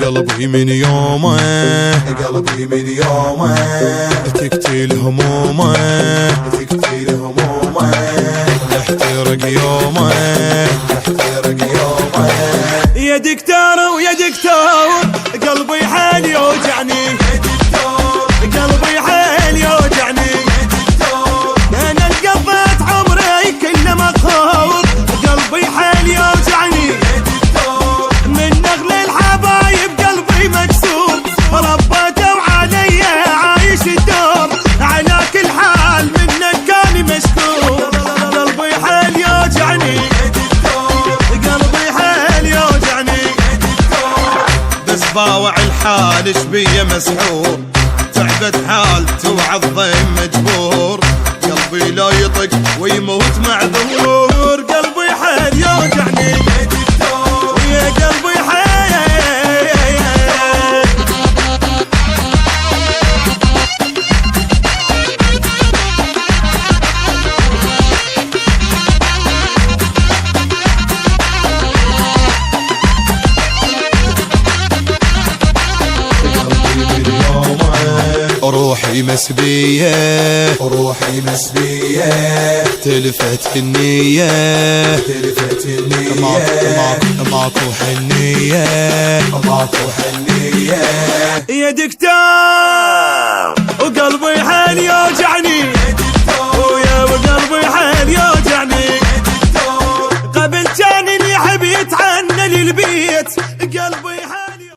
قلبي من يومه قلبي من يومه تقتل همومه تقتل همومه يحترق يومه يحترق يومه يا دكتور ويا دكتور قلبي حال يوجعني يا دكتور قلبي حال يوجعني يا دكتور انا انقضيت عمري كله مقهور قلبي حال يوجعني يا دكتور من نغل الحبايب قلبي مكسور ربته وعلي عايش الدور على كل حال منك كان مشكور قلبي حال يوجعني يا دكتور قلبي حال يوجعني يا دكتور بس باوع الحال شبيه مسحور تعبت حالته وعالضيم مجبور قلبي لا يطق ويموت معذور قلبي حال يوجعني يا دكتور يا قلبي حال روحي مسبية روحي مسبية تلفت النية تلفت النية ماكو حنية ماكو حنية يا دكتور وقلبي حال يوجعني